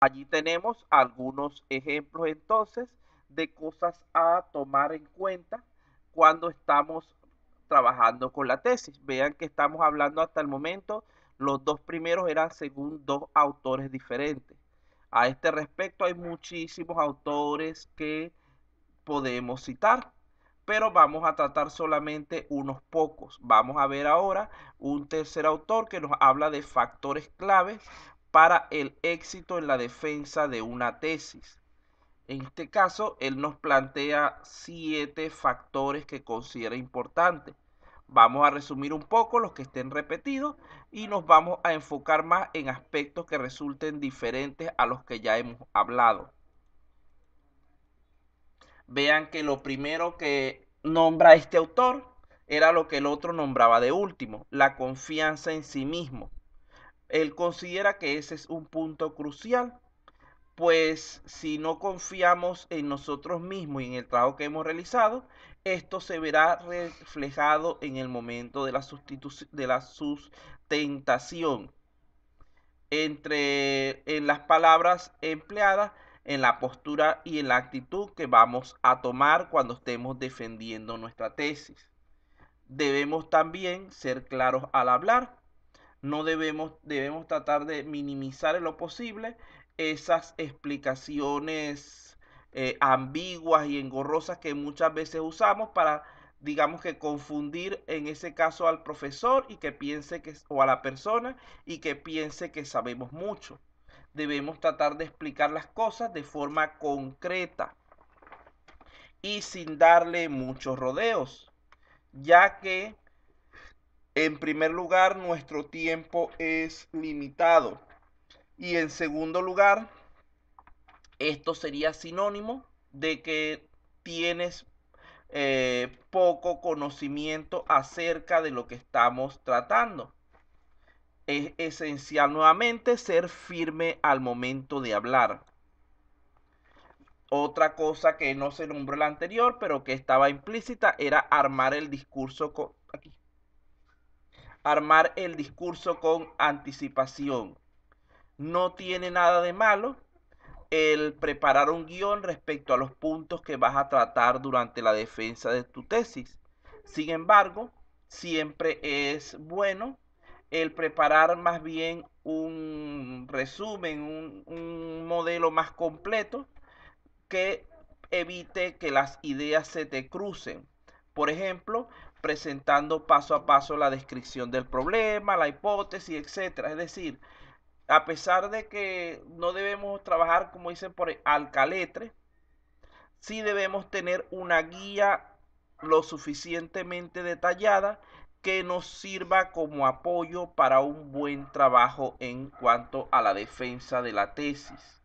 Allí tenemos algunos ejemplos entonces de cosas a tomar en cuenta cuando estamos trabajando con la tesis. Vean que estamos hablando hasta el momento, los dos primeros eran según dos autores diferentes. A este respecto hay muchísimos autores que podemos citar, pero vamos a tratar solamente unos pocos. Vamos a ver ahora un tercer autor que nos habla de factores claves para el éxito en la defensa de una tesis. En este caso, él nos plantea 7 factores que considera importantes. Vamos a resumir un poco los que estén repetidos y nos vamos a enfocar más en aspectos que resulten diferentes a los que ya hemos hablado. Vean que lo primero que nombra este autor era lo que el otro nombraba de último, la confianza en sí mismo. Él considera que ese es un punto crucial, pues si no confiamos en nosotros mismos y en el trabajo que hemos realizado, esto se verá reflejado en el momento de la sustentación en las palabras empleadas, en la postura y en la actitud que vamos a tomar cuando estemos defendiendo nuestra tesis. Debemos también ser claros al hablar. No debemos tratar de minimizar en lo posible esas explicaciones ambiguas y engorrosas que muchas veces usamos para, digamos, que confundir en ese caso al profesor y que piense que, o a la persona, y que piense que sabemos mucho. Debemos tratar de explicar las cosas de forma concreta y sin darle muchos rodeos, ya que en primer lugar nuestro tiempo es limitado y en segundo lugar esto sería sinónimo de que tienes poco conocimiento acerca de lo que estamos tratando. Es esencial nuevamente ser firme al momento de hablar. Otra cosa que no se nombró en la anterior, pero que estaba implícita, era armar el discurso con anticipación. No tiene nada de malo el preparar un guión respecto a los puntos que vas a tratar durante la defensa de tu tesis. Sin embargo, siempre es bueno el preparar más bien un resumen, un modelo más completo que evite que las ideas se te crucen. Por ejemplo, presentando paso a paso la descripción del problema, la hipótesis, etcétera. Es decir, a pesar de que no debemos trabajar, como dicen, por al caletre, sí debemos tener una guía lo suficientemente detallada que nos sirva como apoyo para un buen trabajo en cuanto a la defensa de la tesis.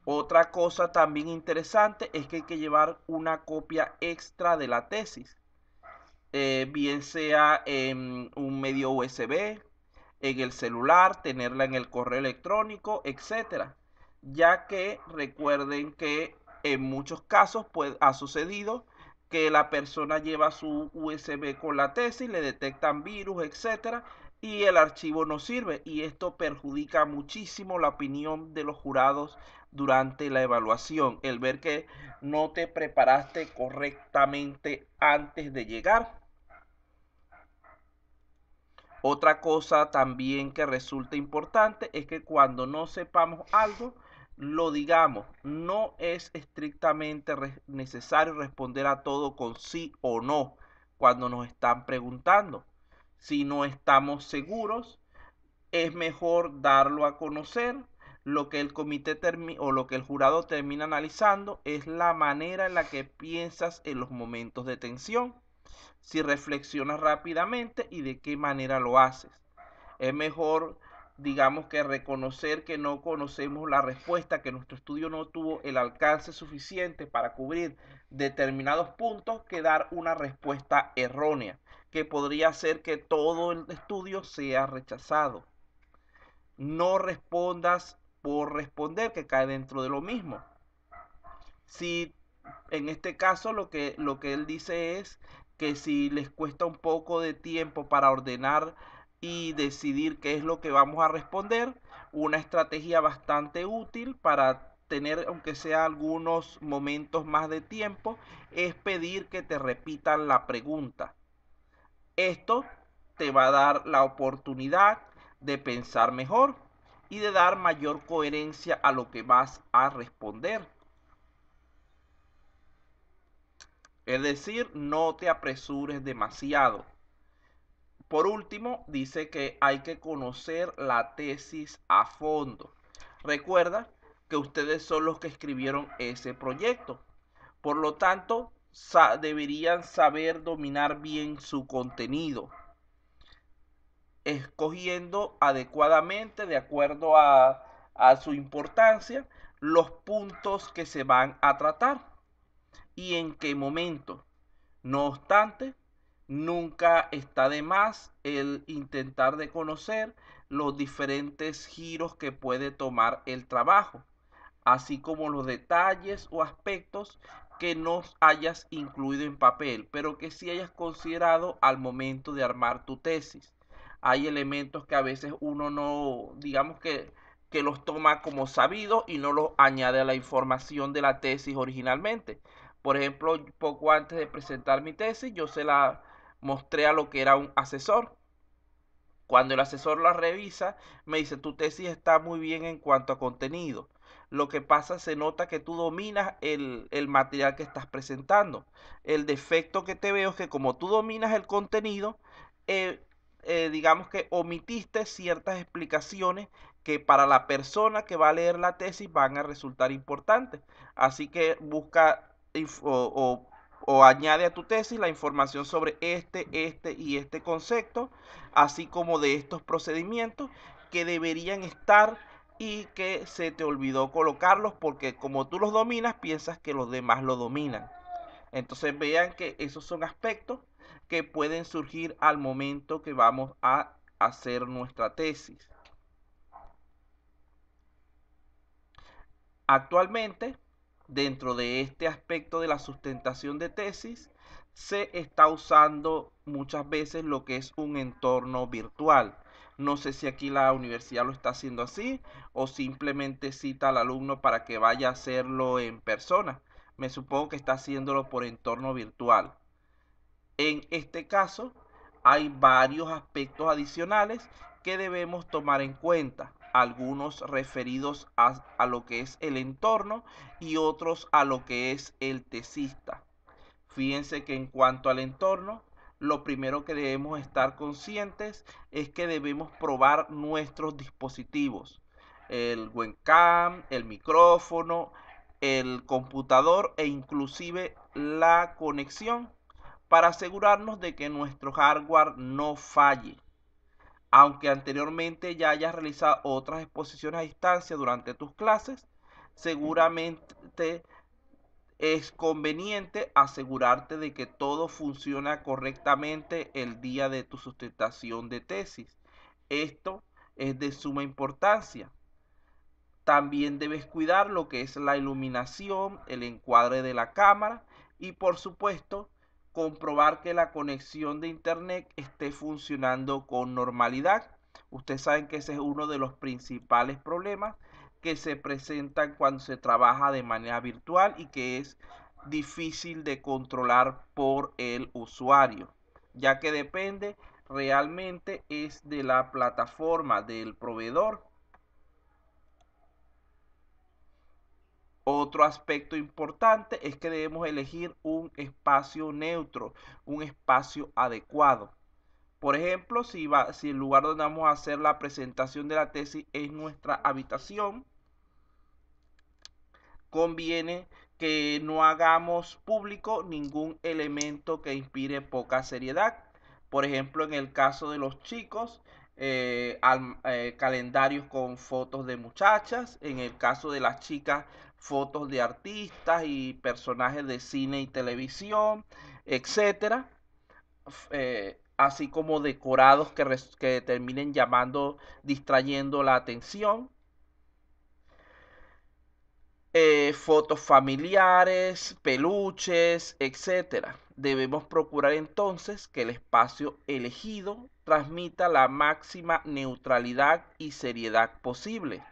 Otra cosa también interesante es que hay que llevar una copia extra de la tesis, bien sea en un medio USB, en el celular, tenerla en el correo electrónico, etcétera. Ya que recuerden que en muchos casos ha sucedido que la persona lleva su USB con la tesis, le detectan virus, etcétera, y el archivo no sirve. Y esto perjudica muchísimo la opinión de los jurados durante la evaluación. El ver que no te preparaste correctamente antes de llegar. Otra cosa también que resulta importante es que cuando no sepamos algo, lo digamos. No es estrictamente necesario responder a todo con sí o no cuando nos están preguntando. Si no estamos seguros, es mejor darlo a conocer. Lo que el comité o lo que el jurado termina analizando es la manera en la que piensas en los momentos de tensión, si reflexionas rápidamente y de qué manera lo haces. Es mejor, digamos, que reconocer que no conocemos la respuesta, que nuestro estudio no tuvo el alcance suficiente para cubrir determinados puntos, que dar una respuesta errónea, que podría hacer que todo el estudio sea rechazado. No respondas por responder, que cae dentro de lo mismo. Si en este caso lo que él dice es que si les cuesta un poco de tiempo para ordenar y decidir qué es lo que vamos a responder, Una estrategia bastante útil para tener, aunque sea algunos momentos más de tiempo, es pedir que te repitan la pregunta. Esto te va a dar la oportunidad de pensar mejor y de dar mayor coherencia a lo que vas a responder. Es decir, no te apresures demasiado. Por último, dice que hay que conocer la tesis a fondo. Recuerda que ustedes son los que escribieron ese proyecto. Por lo tanto, deberían saber dominar bien su contenido, escogiendo adecuadamente, de acuerdo a su importancia, los puntos que se van a tratar y en qué momento. No obstante, nunca está de más el intentar de conocer los diferentes giros que puede tomar el trabajo, así como los detalles o aspectos que no hayas incluido en papel, pero que sí hayas considerado al momento de armar tu tesis. Hay elementos que a veces uno no, digamos que los toma como sabidos y no los añade a la información de la tesis originalmente. Por ejemplo, poco antes de presentar mi tesis, yo se la mostré a lo que era un asesor. Cuando el asesor la revisa, me dice, tu tesis está muy bien en cuanto a contenido. Lo que pasa, se nota que tú dominas el material que estás presentando. El defecto que te veo es que como tú dominas el contenido, eh, digamos que omitiste ciertas explicaciones que para la persona que va a leer la tesis van a resultar importantes. Así que busca o añade a tu tesis la información sobre este y este concepto, así como de estos procedimientos que deberían estar y que se te olvidó colocarlos porque como tú los dominas, piensas que los demás lo dominan. Entonces vean que esos son aspectos que pueden surgir al momento que vamos a hacer nuestra tesis. Actualmente, dentro de este aspecto de la sustentación de tesis, se está usando muchas veces lo que es un entorno virtual. No sé si aquí la universidad lo está haciendo así o simplemente cita al alumno para que vaya a hacerlo en persona. Me supongo que está haciéndolo por entorno virtual. En este caso, hay varios aspectos adicionales que debemos tomar en cuenta, algunos referidos a lo que es el entorno y otros a lo que es el tesista. Fíjense que en cuanto al entorno, lo primero que debemos estar conscientes es que debemos probar nuestros dispositivos, el webcam, el micrófono, el computador e inclusive la conexión para asegurarnos de que nuestro hardware no falle. Aunque anteriormente ya hayas realizado otras exposiciones a distancia durante tus clases, seguramente es conveniente asegurarte de que todo funciona correctamente el día de tu sustentación de tesis. Esto es de suma importancia. También debes cuidar lo que es la iluminación, el encuadre de la cámara y por supuesto comprobar que la conexión de internet esté funcionando con normalidad. Ustedes saben que ese es uno de los principales problemas que se presentan cuando se trabaja de manera virtual y que es difícil de controlar por el usuario, ya que depende realmente es de la plataforma del proveedor. Otro aspecto importante es que debemos elegir un espacio neutro, un espacio adecuado. Por ejemplo, si el lugar donde vamos a hacer la presentación de la tesis es nuestra habitación, conviene que no hagamos público ningún elemento que inspire poca seriedad. Por ejemplo, en el caso de los chicos, calendarios con fotos de muchachas. En el caso de las chicas, fotos de artistas y personajes de cine y televisión, etcétera. Así como decorados que terminen llamando, distrayendo la atención. Fotos familiares, peluches, etcétera. Debemos procurar entonces que el espacio elegido transmita la máxima neutralidad y seriedad posible.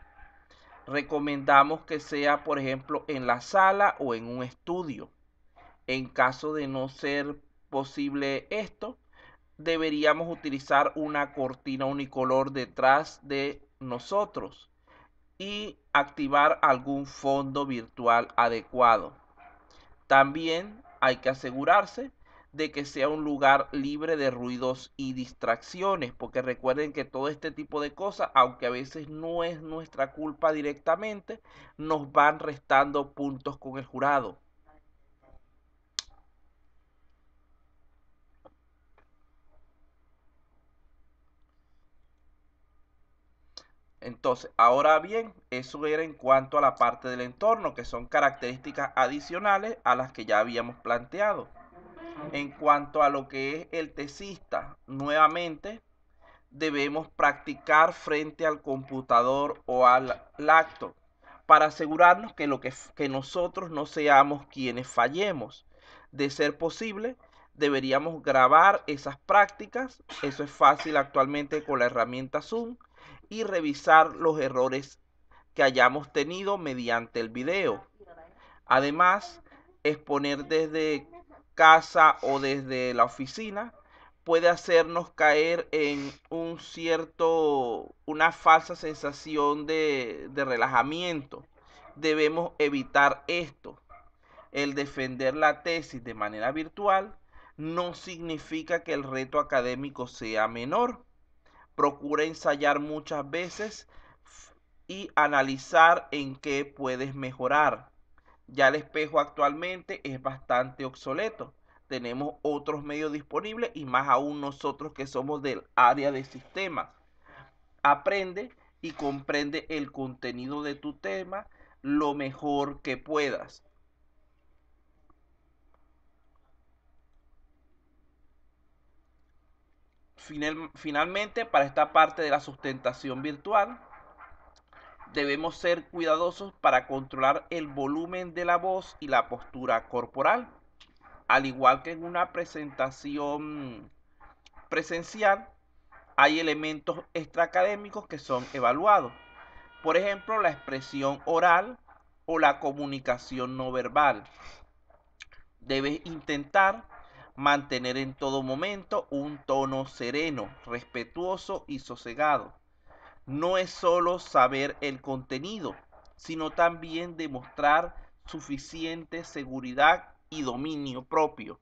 Recomendamos que sea, por ejemplo, en la sala o en un estudio. En caso de no ser posible esto, deberíamos utilizar una cortina unicolor detrás de nosotros y activar algún fondo virtual adecuado. También hay que asegurarse de que sea un lugar libre de ruidos y distracciones, porque recuerden que todo este tipo de cosas, aunque a veces no es nuestra culpa directamente, nos van restando puntos con el jurado. Entonces, ahora bien, eso era en cuanto a la parte del entorno, que son características adicionales a las que ya habíamos planteado. En cuanto a lo que es el tesista, nuevamente debemos practicar frente al computador o al lacto para asegurarnos que nosotros no seamos quienes fallemos. De ser posible, deberíamos grabar esas prácticas. Eso es fácil actualmente con la herramienta Zoom y revisar los errores que hayamos tenido mediante el video. Además, exponer desde casa o desde la oficina puede hacernos caer en una falsa sensación de relajamiento. Debemos evitar esto. El defender la tesis de manera virtual no significa que el reto académico sea menor. Procura ensayar muchas veces y analizar en qué puedes mejorar. Ya el espejo actualmente es bastante obsoleto. Tenemos otros medios disponibles y más aún nosotros que somos del área de sistemas. Aprende y comprende el contenido de tu tema lo mejor que puedas. Finalmente, para esta parte de la sustentación virtual, debemos ser cuidadosos para controlar el volumen de la voz y la postura corporal. Al igual que en una presentación presencial, hay elementos extraacadémicos que son evaluados. Por ejemplo, la expresión oral o la comunicación no verbal. Debes intentar mantener en todo momento un tono sereno, respetuoso y sosegado. No es solo saber el contenido, sino también demostrar suficiente seguridad y dominio propio.